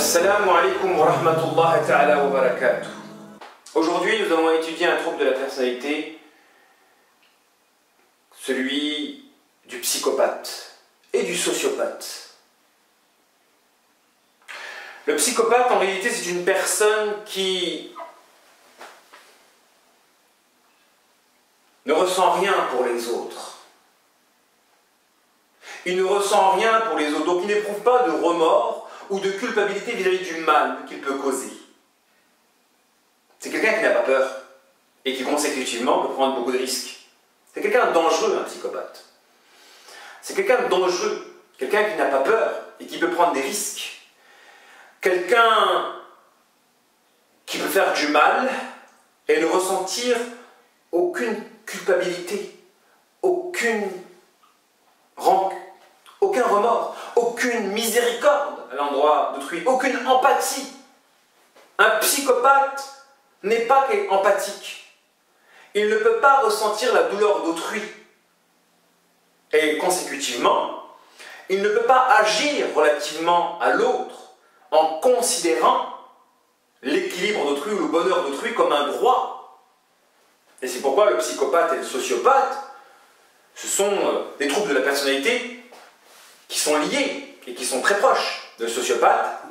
Assalamu alaikum wa rahmatullahi ta'ala wa barakatuh. Aujourd'hui, nous allons étudier un trouble de la personnalité, celui du psychopathe et du sociopathe. Le psychopathe, en réalité, c'est une personne qui ne ressent rien pour les autres. Il ne ressent rien pour les autres, donc il n'éprouve pas de remords ou de culpabilité vis-à-vis du mal qu'il peut causer. C'est quelqu'un qui n'a pas peur et qui consécutivement peut prendre beaucoup de risques. C'est quelqu'un de dangereux, un psychopathe. C'est quelqu'un de dangereux, quelqu'un qui n'a pas peur et qui peut prendre des risques. Quelqu'un qui peut faire du mal et ne ressentir aucune culpabilité, aucun remords, aucune miséricorde à l'endroit d'autrui, aucune empathie. Un psychopathe n'est pas empathique. Il ne peut pas ressentir la douleur d'autrui. Et consécutivement, il ne peut pas agir relativement à l'autre en considérant l'équilibre d'autrui ou le bonheur d'autrui comme un droit. Et c'est pourquoi le psychopathe et le sociopathe, ce sont des troubles de la personnalité qui sont liés et qui sont très proches. Le sociopathe,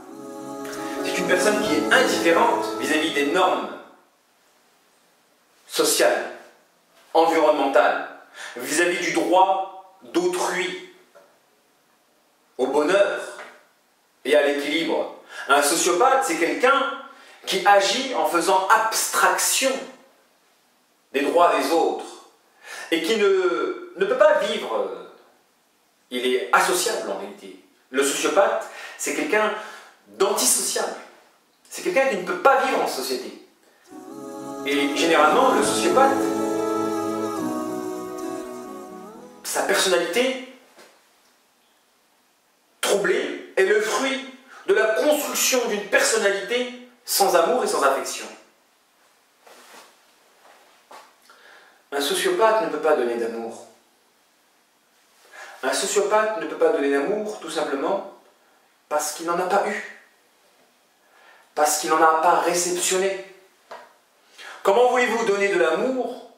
c'est une personne qui est indifférente vis-à-vis des normes sociales, environnementales, vis-à-vis du droit d'autrui, au bonheur et à l'équilibre. Un sociopathe, c'est quelqu'un qui agit en faisant abstraction des droits des autres et qui ne peut pas vivre. Il est associable en réalité. Le sociopathe, c'est quelqu'un d'antisociable. C'est quelqu'un qui ne peut pas vivre en société. Et généralement, le sociopathe, sa personnalité troublée est le fruit de la construction d'une personnalité sans amour et sans affection. Un sociopathe ne peut pas donner d'amour. Un sociopathe ne peut pas donner d'amour tout simplement parce qu'il n'en a pas eu. Parce qu'il n'en a pas réceptionné. Comment voulez-vous donner de l'amour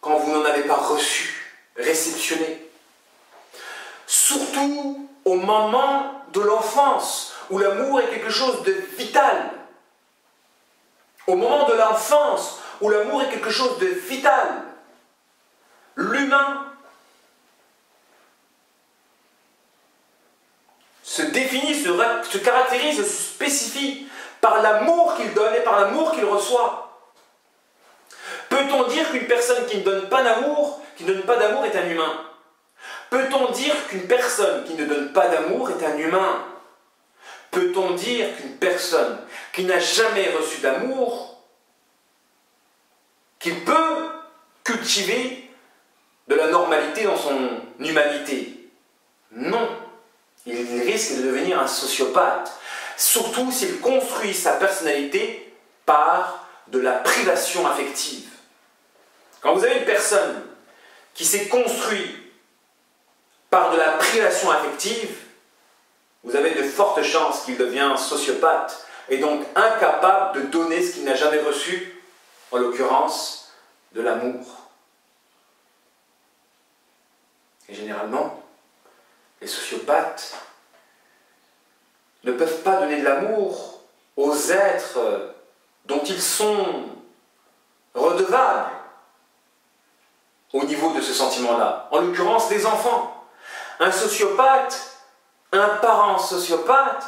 quand vous n'en avez pas reçu, réceptionné? Surtout au moment de l'enfance, où l'amour est quelque chose de vital. Au moment de l'enfance, où l'amour est quelque chose de vital. L'humain se définit, se caractérise, se spécifie par l'amour qu'il donne et par l'amour qu'il reçoit. Peut-on dire qu'une personne qui ne donne pas d'amour, est un humain? Peut-on dire qu'une personne qui ne donne pas d'amour est un humain? Peut-on dire qu'une personne qui n'a jamais reçu d'amour, qu'il peut cultiver de la normalité dans son humanité? Non. Il risque de devenir un sociopathe, surtout s'il construit sa personnalité par de la privation affective. Quand vous avez une personne qui s'est construite par de la privation affective, vous avez de fortes chances qu'il devienne un sociopathe et donc incapable de donner ce qu'il n'a jamais reçu, en l'occurrence de l'amour. Et généralement, les sociopathes ne peuvent pas donner de l'amour aux êtres dont ils sont redevables au niveau de ce sentiment-là. En l'occurrence, les enfants. Un sociopathe, un parent sociopathe,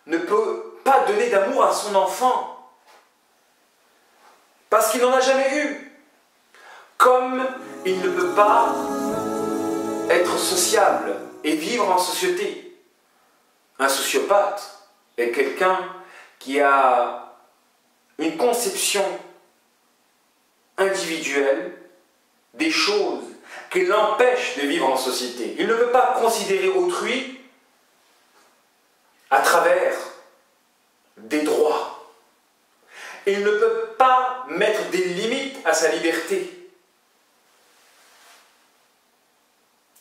ne peut pas donner d'amour à son enfant parce qu'il n'en a jamais eu. Comme il ne peut pas être sociable et vivre en société. Un sociopathe est quelqu'un qui a une conception individuelle des choses qui l'empêchent de vivre en société. Il ne peut pas considérer autrui à travers des droits. Il ne peut pas mettre des limites à sa liberté.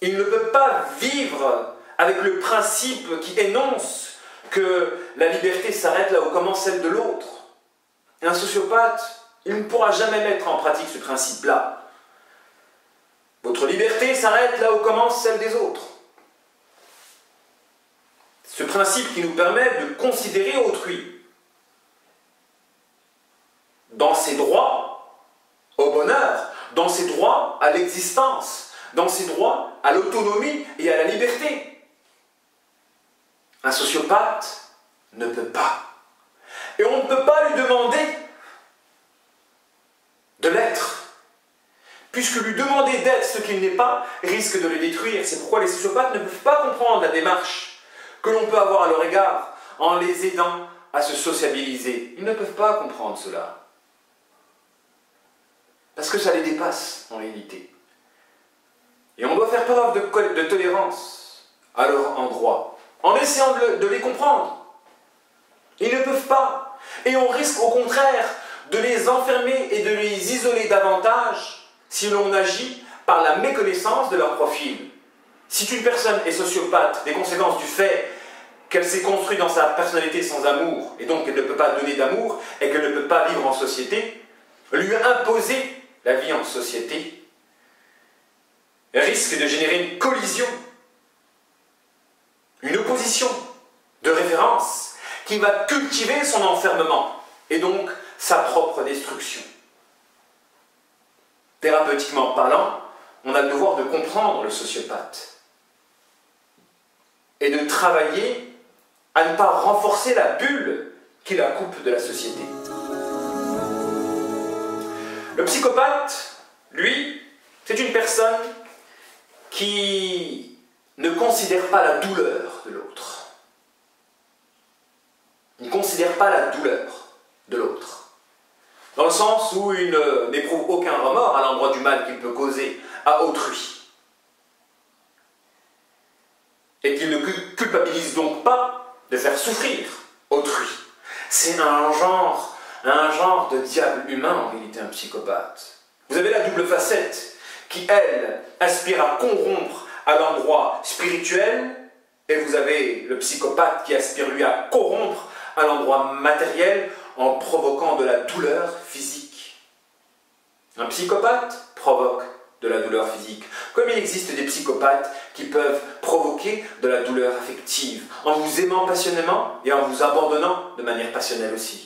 Il ne peut pas vivre avec le principe qui énonce que la liberté s'arrête là où commence celle de l'autre. Et un sociopathe, il ne pourra jamais mettre en pratique ce principe-là. Votre liberté s'arrête là où commence celle des autres. Ce principe qui nous permet de considérer autrui dans ses droits au bonheur, dans ses droits à l'existence, dans ses droits à l'autonomie et à la liberté. Un sociopathe ne peut pas. Et on ne peut pas lui demander de l'être. Puisque lui demander d'être ce qu'il n'est pas risque de le détruire. C'est pourquoi les sociopathes ne peuvent pas comprendre la démarche que l'on peut avoir à leur égard en les aidant à se sociabiliser. Ils ne peuvent pas comprendre cela. Parce que ça les dépasse en réalité. Et on doit faire preuve de tolérance à leur endroit, en essayant de les comprendre. Ils ne peuvent pas. Et on risque au contraire de les enfermer et de les isoler davantage si l'on agit par la méconnaissance de leur profil. Si une personne est sociopathe, des conséquences du fait qu'elle s'est construite dans sa personnalité sans amour, et donc qu'elle ne peut pas donner d'amour, et qu'elle ne peut pas vivre en société, lui imposer la vie en société risque de générer une collision, une opposition de référence qui va cultiver son enfermement et donc sa propre destruction. Thérapeutiquement parlant, on a le devoir de comprendre le sociopathe et de travailler à ne pas renforcer la bulle qui la coupe de la société. Le psychopathe, lui, c'est une personne qui ne considère pas la douleur de l'autre. Il ne considère pas la douleur de l'autre. Dans le sens où il n'éprouve aucun remords à l'endroit du mal qu'il peut causer à autrui. Et qu'il ne culpabilise donc pas de faire souffrir autrui. C'est un genre de diable humain en réalité, un psychopathe. Vous avez la double facette qui, elle, aspire à corrompre à l'endroit spirituel, et vous avez le psychopathe qui aspire, lui, à corrompre à l'endroit matériel en provoquant de la douleur physique. Un psychopathe provoque de la douleur physique, comme il existe des psychopathes qui peuvent provoquer de la douleur affective, en vous aimant passionnément et en vous abandonnant de manière passionnelle aussi.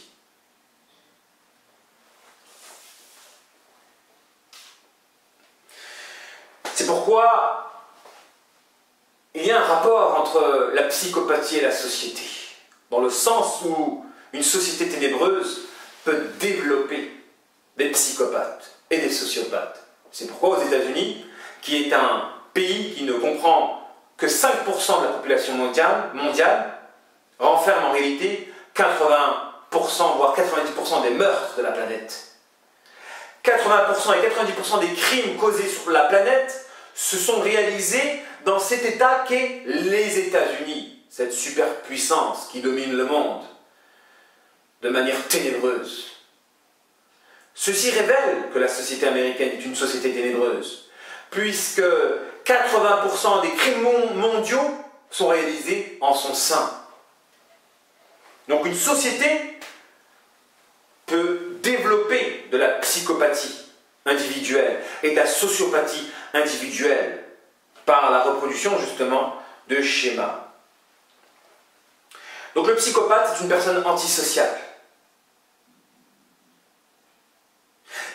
C'est pourquoi il y a un rapport entre la psychopathie et la société, dans le sens où une société ténébreuse peut développer des psychopathes et des sociopathes. C'est pourquoi aux États-Unis, qui est un pays qui ne comprend que 5% de la population mondiale, renferme en réalité 80%, voire 90% des meurtres de la planète. 80% et 90% des crimes causés sur la planète se sont réalisés dans cet État qu'est les États-Unis, cette superpuissance qui domine le monde de manière ténébreuse. Ceci révèle que la société américaine est une société ténébreuse, puisque 80% des crimes mondiaux sont réalisés en son sein. Donc une société peut développer de la psychopathie individuelle et de la sociopathie individuelle par la reproduction justement de schémas. Donc le psychopathe est une personne antisociale.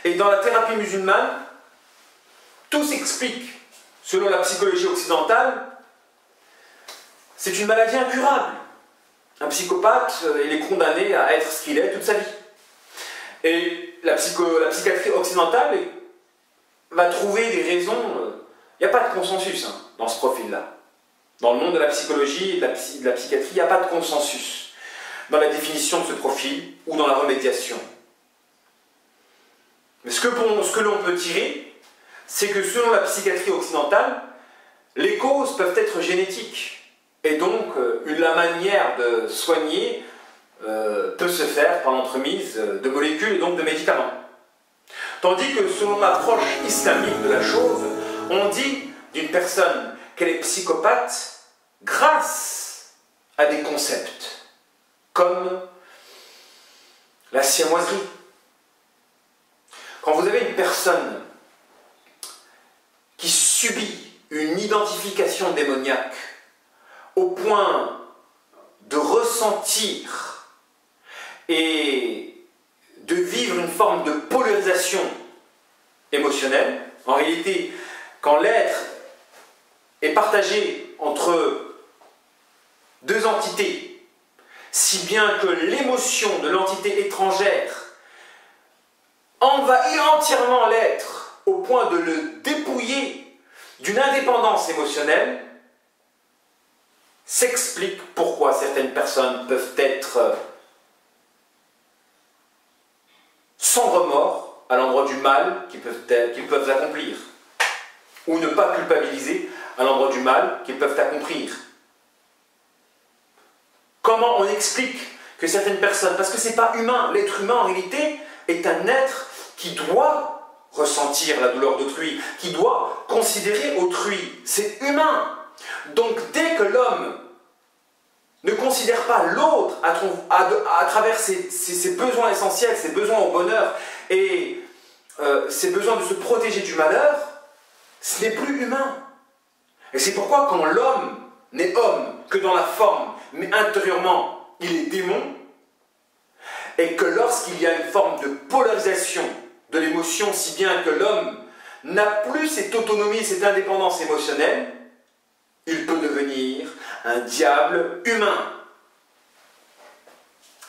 Et dans la thérapie musulmane, tout s'explique. Selon la psychologie occidentale, c'est une maladie incurable. Un psychopathe, il est condamné à être ce qu'il est toute sa vie. Et la psychiatrie occidentale va trouver des raisons. Il n'y a pas de consensus dans ce profil-là. Dans le monde de la psychologie et de la psychiatrie, il n'y a pas de consensus dans la définition de ce profil ou dans la remédiation. Mais ce que l'on peut tirer, c'est que selon la psychiatrie occidentale, les causes peuvent être génétiques. Et donc, la manière de soigner peut se faire par l'entremise de molécules et donc de médicaments. Tandis que selon l'approche islamique de la chose, on dit d'une personne qu'elle est psychopathe grâce à des concepts. comme la siamoiserie. Quand vous avez une personne qui subit une identification démoniaque au point de ressentir et de vivre une forme de polarisation émotionnelle, en réalité, quand l'être est partagé entre deux entités, si bien que l'émotion de l'entité étrangère envahit entièrement l'être au point de le dépouiller d'une indépendance émotionnelle, s'explique pourquoi certaines personnes peuvent être sans remords à l'endroit du mal qu'ils peuvent accomplir, ou ne pas culpabiliser à l'endroit du mal qu'ils peuvent accomplir. Comment on explique que certaines personnes, parce que ce n'est pas humain, l'être humain en réalité est un être qui doit ressentir la douleur d'autrui, qui doit considérer autrui, c'est humain. Donc dès que l'homme ne considère pas l'autre à travers ses besoins essentiels, ses besoins au bonheur et ses besoins de se protéger du malheur, ce n'est plus humain. Et c'est pourquoi quand l'homme n'est homme que dans la forme, mais intérieurement il est démon, et que lorsqu'il y a une forme de polarisation de l'émotion, si bien que l'homme n'a plus cette autonomie, cette indépendance émotionnelle, il peut devenir un diable humain.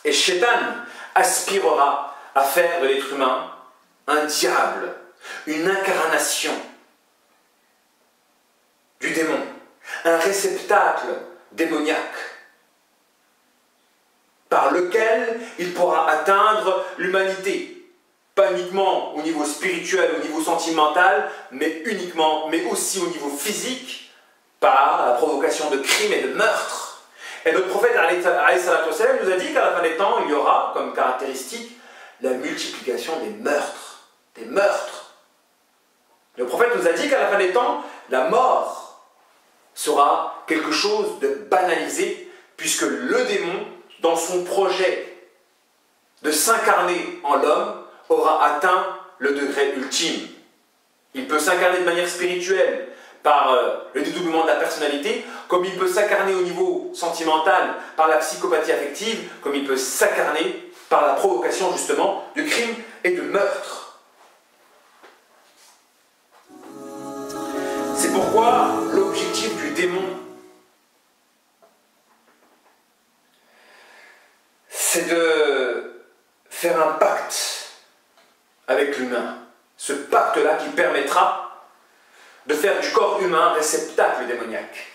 Et Shaitan aspirera à faire de l'être humain un diable, une incarnation du démon, un réceptacle démoniaque par lequel il pourra atteindre l'humanité. Pas uniquement au niveau spirituel, au niveau sentimental, mais aussi au niveau physique, par la provocation de crimes et de meurtres. Et notre prophète alayhi salatu wassalam nous a dit qu'à la fin des temps, il y aura comme caractéristique la multiplication des meurtres. Des meurtres. Le prophète nous a dit qu'à la fin des temps, la mort sera quelque chose de banalisé, puisque le démon, dans son projet de s'incarner en l'homme, aura atteint le degré ultime. Il peut s'incarner de manière spirituelle par le dédoublement de la personnalité, comme il peut s'incarner au niveau sentimental par la psychopathie affective, comme il peut s'incarner par la provocation justement de crimes et de meurtres. C'est pourquoi l'objectif du démon, c'est de faire un pacte avec l'humain. Ce pacte-là qui permettra de faire du corps humain un réceptacle démoniaque.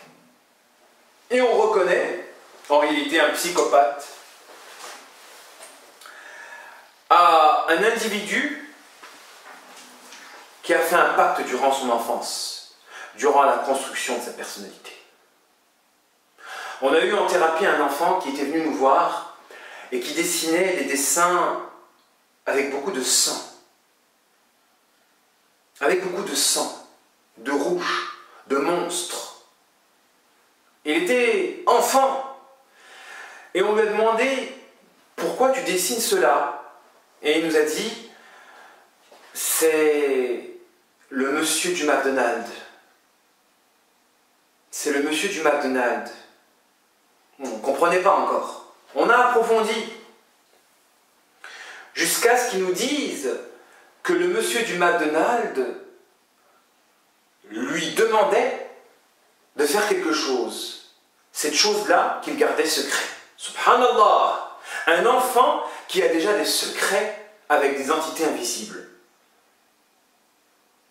Et on reconnaît, en réalité, un psychopathe à un individu qui a fait un pacte durant son enfance, durant la construction de sa personnalité. On a eu en thérapie un enfant qui était venu nous voir et qui dessinait des dessins avec beaucoup de sang. Avec beaucoup de sang, de rouge, de monstres. Il était enfant. Et on lui a demandé, pourquoi tu dessines cela? Et il nous a dit, c'est le monsieur du McDonald's. C'est le monsieur du McDonald's. On ne comprenait pas encore. On a approfondi. Jusqu'à ce qu'ils nous disent que le monsieur du McDonald's lui demandait de faire quelque chose. Cette chose-là qu'il gardait secret. Subhanallah! Un enfant qui a déjà des secrets avec des entités invisibles.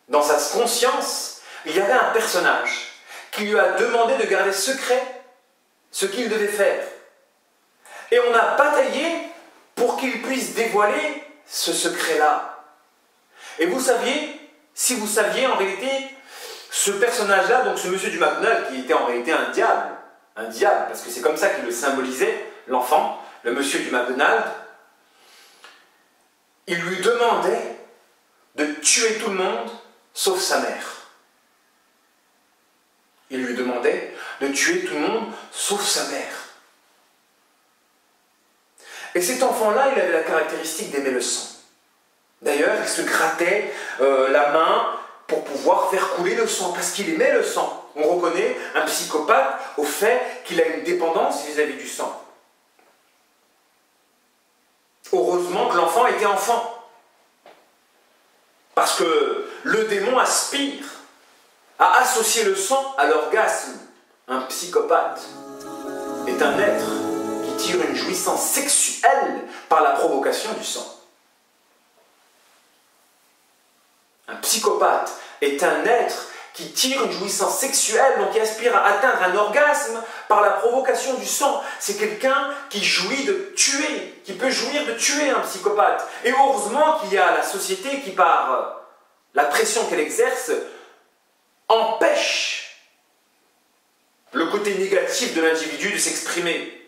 Dans sa conscience, il y avait un personnage qui lui a demandé de garder secret ce qu'il devait faire. Et on a bataillé pour qu'il puisse dévoiler ce secret-là. Et vous saviez, si vous saviez en réalité, ce personnage-là, donc ce monsieur du McDonald's, qui était en réalité un diable, parce que c'est comme ça qu'il le symbolisait, l'enfant, le monsieur du McDonald's, il lui demandait de tuer tout le monde, sauf sa mère. Il lui demandait de tuer tout le monde, sauf sa mère. Et cet enfant-là, il avait la caractéristique d'aimer le sang. D'ailleurs, il se grattait la main pour pouvoir faire couler le sang, parce qu'il aimait le sang. On reconnaît un psychopathe au fait qu'il a une dépendance vis-à-vis du sang. Heureusement que l'enfant était enfant. Parce que le démon aspire à associer le sang à l'orgasme. Un psychopathe est un être qui tire une jouissance sexuelle par la provocation du sang. Un psychopathe est un être qui tire une jouissance sexuelle, donc qui aspire à atteindre un orgasme par la provocation du sang. C'est quelqu'un qui jouit de tuer, qui peut jouir de tuer un psychopathe. Et heureusement qu'il y a la société qui, par la pression qu'elle exerce, empêche le côté négatif de l'individu de s'exprimer.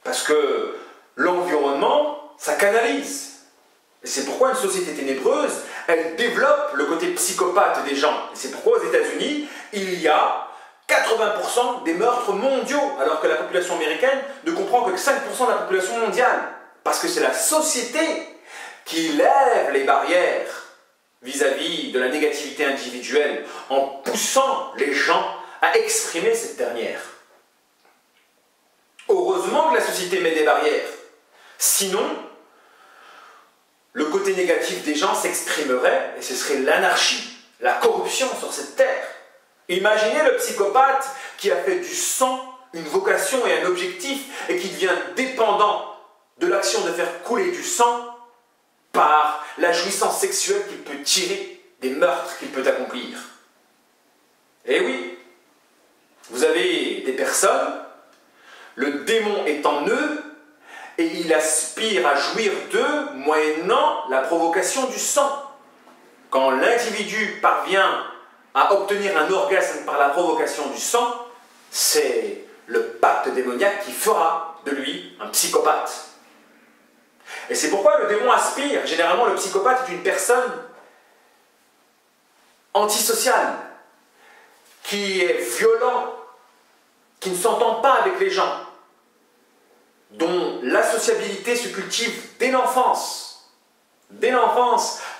Parce que l'environnement, ça canalise. Et c'est pourquoi une société ténébreuse, elle développe le côté psychopathe des gens. Et c'est pourquoi aux États-Unis, il y a 80% des meurtres mondiaux, alors que la population américaine ne comprend que 5% de la population mondiale. Parce que c'est la société qui lève les barrières vis-à-vis de la négativité individuelle en poussant les gens à exprimer cette dernière. Heureusement que la société met des barrières. Sinon, le côté négatif des gens s'exprimerait et ce serait l'anarchie, la corruption sur cette terre. Imaginez le psychopathe qui a fait du sang une vocation et un objectif et qui devient dépendant de l'action de faire couler du sang par la jouissance sexuelle qu'il peut tirer des meurtres qu'il peut accomplir. Eh oui, vous avez des personnes, le démon est en eux, et il aspire à jouir d'eux moyennant la provocation du sang. Quand l'individu parvient à obtenir un orgasme par la provocation du sang, c'est le pacte démoniaque qui fera de lui un psychopathe. Et c'est pourquoi le démon aspire. Généralement, le psychopathe est une personne antisociale, qui est violent, qui ne s'entend pas avec les gens, dont la sociabilité se cultive dès l'enfance,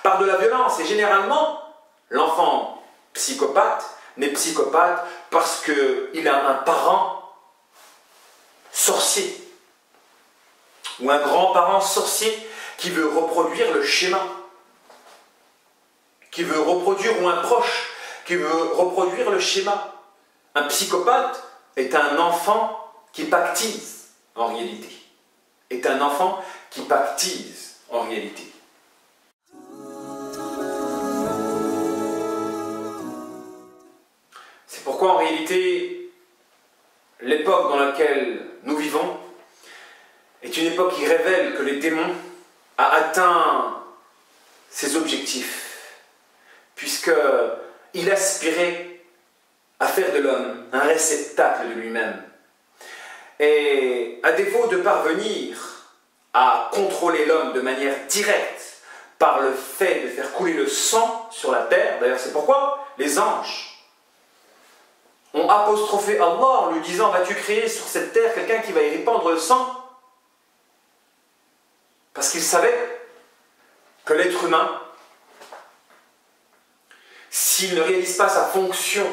par de la violence. Et généralement, l'enfant psychopathe n'est psychopathe parce qu'il a un parent sorcier, ou un grand-parent sorcier qui veut reproduire le schéma, qui veut reproduire, ou un proche qui veut reproduire le schéma. Un psychopathe est un enfant qui pactise. En réalité, est un enfant qui pactise en réalité. C'est pourquoi en réalité, l'époque dans laquelle nous vivons est une époque qui révèle que le démon a atteint ses objectifs, puisqu'il aspirait à faire de l'homme un réceptacle de lui-même. Et à défaut de parvenir à contrôler l'homme de manière directe par le fait de faire couler le sang sur la terre, d'ailleurs c'est pourquoi les anges ont apostrophé Allah en lui disant « Vas-tu créer sur cette terre quelqu'un qui va y répandre le sang ?» Parce qu'ils savaient que l'être humain, s'il ne réalise pas sa fonction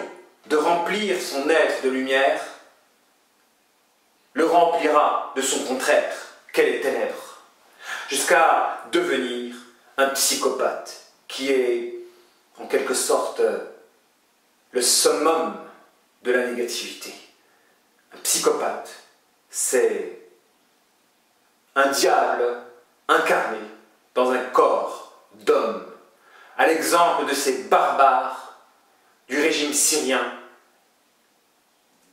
de remplir son être de lumière, le remplira de son contraire, qu'elle est ténèbres, jusqu'à devenir un psychopathe, qui est en quelque sorte le summum de la négativité. Un psychopathe, c'est un diable incarné dans un corps d'homme, à l'exemple de ces barbares du régime syrien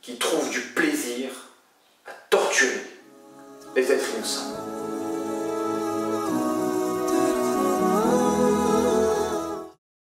qui trouvent du plaisir à torturer les êtres innocents.